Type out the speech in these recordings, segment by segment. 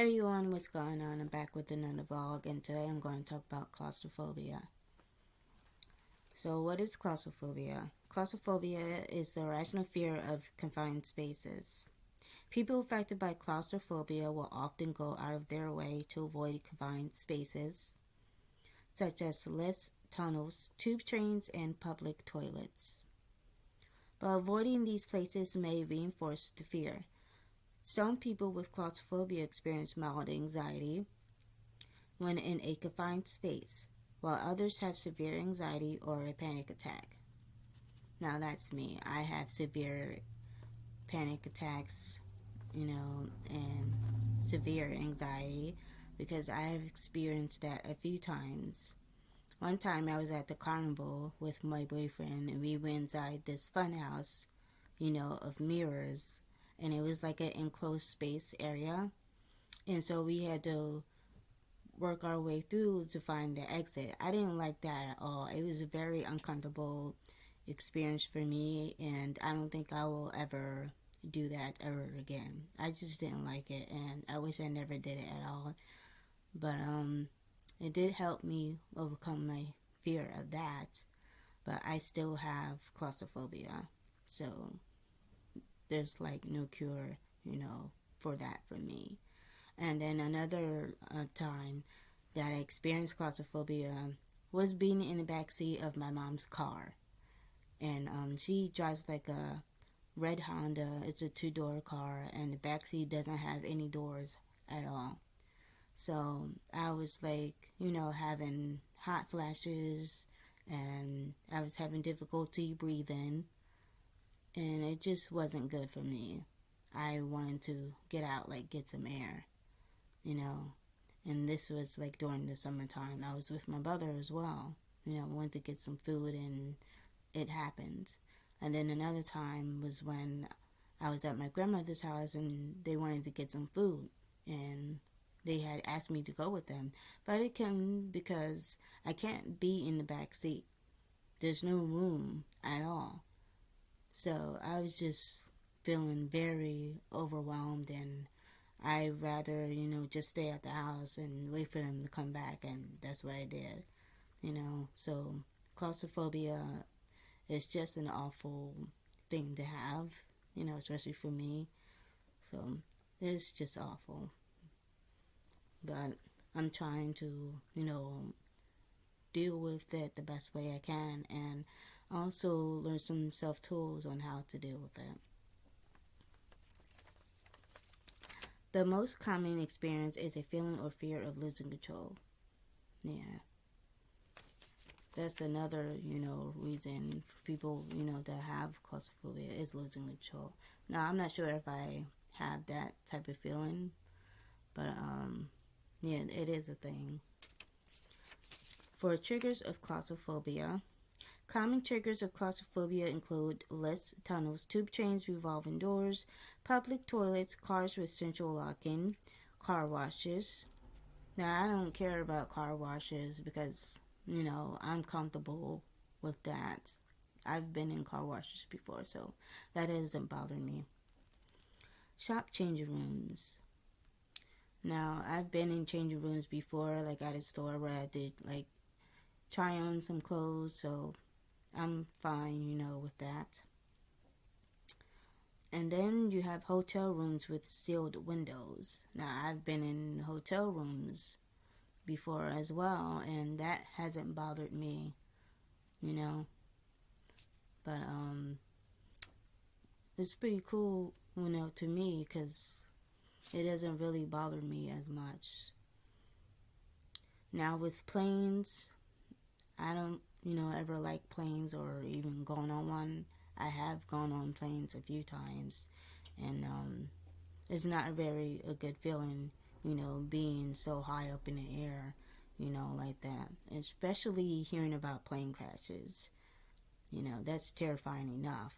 Hey everyone, what's going on? I'm back with another vlog, and today I'm going to talk about claustrophobia. So what is claustrophobia? Claustrophobia is the irrational fear of confined spaces. People affected by claustrophobia will often go out of their way to avoid confined spaces, such as lifts, tunnels, tube trains, and public toilets. But avoiding these places may reinforce the fear. Some people with claustrophobia experience mild anxiety when in a confined space, while others have severe anxiety or a panic attack. Now that's me. I have severe panic attacks, and severe anxiety because I have experienced that a few times. One time I was at the carnival with my boyfriend and we went inside this fun house, of mirrors, and it was like an enclosed space area. And so we had to work our way through to find the exit. I didn't like that at all. It was a very uncomfortable experience for me, and I don't think I will ever do that ever again. I just didn't like it, and I wish I never did it at all. But it did help me overcome my fear of that. But I still have claustrophobia, so there's like no cure, for that for me. And then another time that I experienced claustrophobia was being in the back seat of my mom's car. And she drives like a red Honda. It's a two-door car, and the back seat doesn't have any doors at all. So I was like, having hot flashes, and I was having difficulty breathing, and it just wasn't good for me. I wanted to get out, like get some air, and this was like during the summertime. I was with my brother as well, went to get some food, and it happened. And then another time was when I was at my grandmother's house and they wanted to get some food, and they had asked me to go with them, but I couldn't because I can't be in the back seat. There's no room at all. So I was just feeling very overwhelmed, and I'd rather, just stay at the house and wait for them to come back, and that's what I did, So claustrophobia is just an awful thing to have, especially for me. So it's just awful. But I'm trying to, deal with it the best way I can, and also learn some self tools on how to deal with it. The most common experience is a feeling or fear of losing control. Yeah. That's another, reason for people, to have claustrophobia is losing control. Now, I'm not sure if I have that type of feeling, but, yeah, it is a thing. For triggers of claustrophobia, common triggers of claustrophobia include lifts, tunnels, tube trains, revolving doors, public toilets, cars with central locking, car washes. Now, I don't care about car washes because, I'm comfortable with that. I've been in car washes before, so that doesn't bother me. Shop changing rooms. Now, I've been in changing rooms before, like at a store where I did, like, try on some clothes, so I'm fine, with that. And then you have hotel rooms with sealed windows. Now, I've been in hotel rooms before as well, and that hasn't bothered me, But, it's pretty cool, to me, because it doesn't really bother me as much. Now, with planes, I don't, ever like planes or even going on one. I have gone on planes a few times, and it's not a good feeling, being so high up in the air, like that. Especially hearing about plane crashes, that's terrifying enough,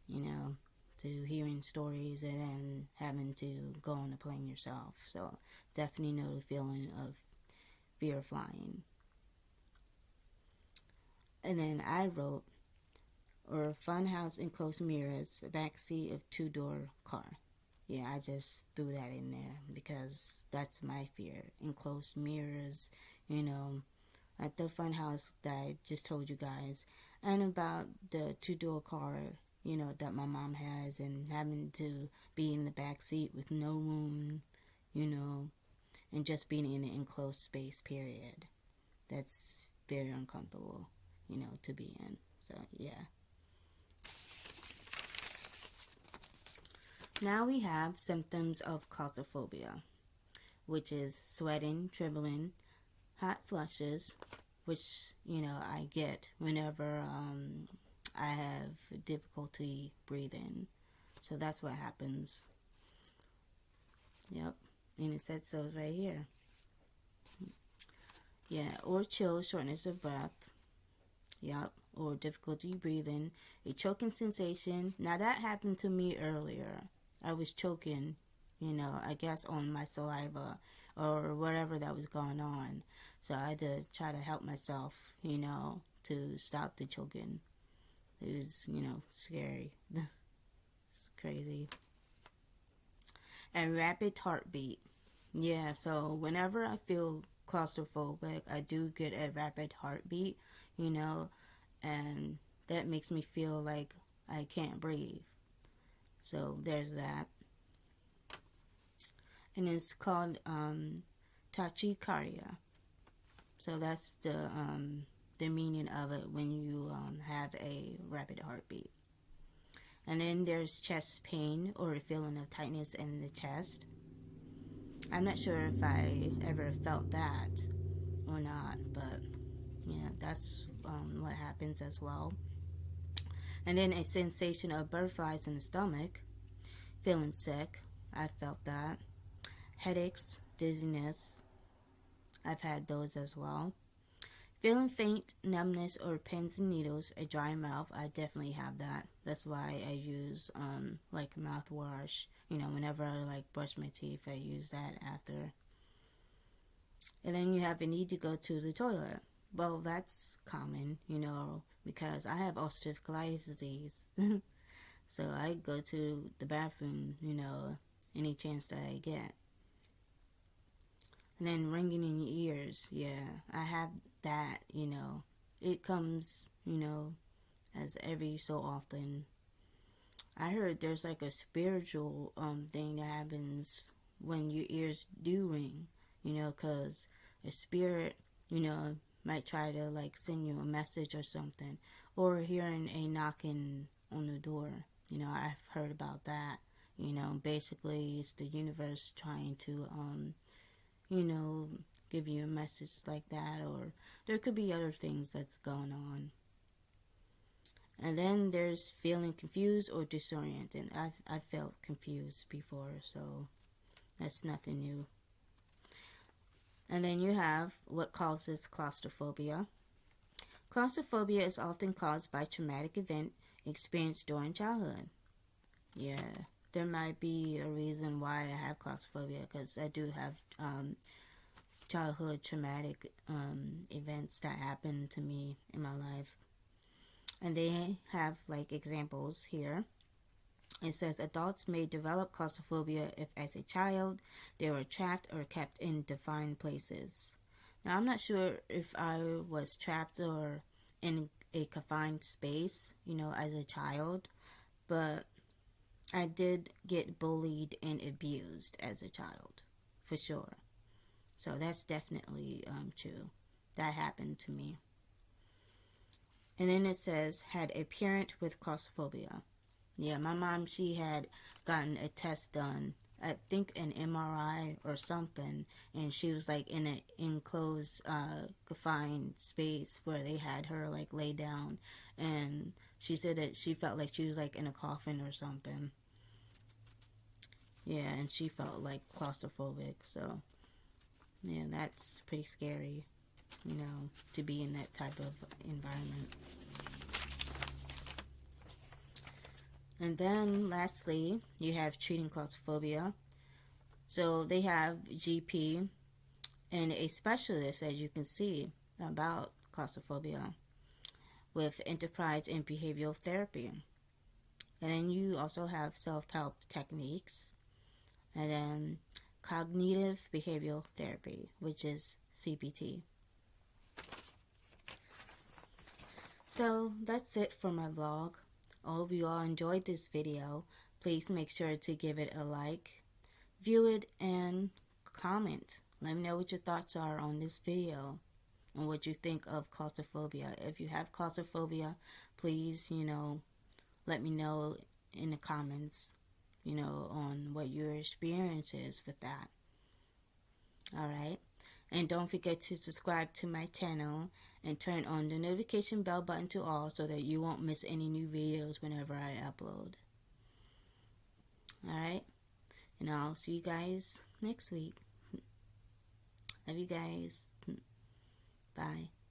to hearing stories and then having to go on a plane yourself. So definitely know the feeling of fear of flying. And then I wrote, or funhouse enclosed mirrors, backseat of two-door car. yeah, I just threw that in there because that's my fear. Enclosed mirrors, you know, at the fun house that I just told you guys, and about the two-door car, you know, that my mom has, and having to be in the back seat with no room, you know, and just being in an enclosed space, period. That's very uncomfortable, you know, to be in. So, yeah. Now we have symptoms of claustrophobia, which is sweating, trembling, hot flushes, which, you know, I get whenever I have difficulty breathing. So that's what happens. Yep. And it said so right here. Yeah, or chill, shortness of breath. Yep. Or difficulty breathing. A choking sensation. Now that happened to me earlier. I was choking, you know, I guess on my saliva or whatever that was going on. So I had to try to help myself, you know, to stop the choking. It was, you know, scary. It's crazy. And rapid heartbeat. Yeah, so whenever I feel claustrophobic, I do get a rapid heartbeat, you know, and that makes me feel like I can't breathe. So there's that. And it's called tachycardia. So that's the meaning of it when you have a rapid heartbeat. And then there's chest pain or a feeling of tightness in the chest. I'm not sure if I ever felt that or not, but yeah, that's what happens as well. And then a sensation of butterflies in the stomach, feeling sick. I felt that. Headaches, dizziness. I've had those as well. Feeling faint, numbness, or pins and needles, a dry mouth. I definitely have that. That's why I use like mouthwash. You know, whenever I like brush my teeth, I use that after. And then you have a need to go to the toilet. Well, that's common, you know, because I have ulcerative colitis disease. So I go to the bathroom, you know, any chance that I get. And then ringing in your ears, yeah, I have that, you know. It comes, you know, as every so often. I heard there's like a spiritual thing that happens when your ears do ring, you know, because a spirit, you know, might try to like send you a message or something, or hearing a knocking on the door. You know, I've heard about that. You know, basically it's the universe trying to, you know, give you a message like that, or there could be other things that's going on. And then there's feeling confused or disoriented. I've felt confused before, so that's nothing new. And then you have what causes claustrophobia. Claustrophobia is often caused by traumatic event experienced during childhood. Yeah, there might be a reason why I have claustrophobia because I do have childhood traumatic events that happened to me in my life. And they have like examples here. It says adults may develop claustrophobia if, as a child, they were trapped or kept in defined places. Now, I'm not sure if I was trapped or in a confined space, you know, as a child, but I did get bullied and abused as a child, for sure. So that's definitely true. That happened to me. And then it says, had a parent with claustrophobia. Yeah, my mom, she had gotten a test done, I think an MRI or something, and she was like in an enclosed, confined space where they had her like lay down, and she said that she felt like she was like in a coffin or something. Yeah, and she felt like claustrophobic, so yeah, that's pretty scary, you know, to be in that type of environment. And then lastly, you have treating claustrophobia. So they have GP and a specialist, as you can see, about claustrophobia with enterprise in behavioral therapy. And then you also have self-help techniques. and then cognitive behavioral therapy, which is CBT. So that's it for my vlog. I hope you all enjoyed this video. Please make sure to give it a like, view it, and comment. Let me know what your thoughts are on this video and what you think of claustrophobia. If you have claustrophobia, please, let me know in the comments, on what your experience is with that. Alright? And don't forget to subscribe to my channel and turn on the notification bell button to all so that you won't miss any new videos whenever I upload. Alright? And I'll see you guys next week. Love you guys. Bye.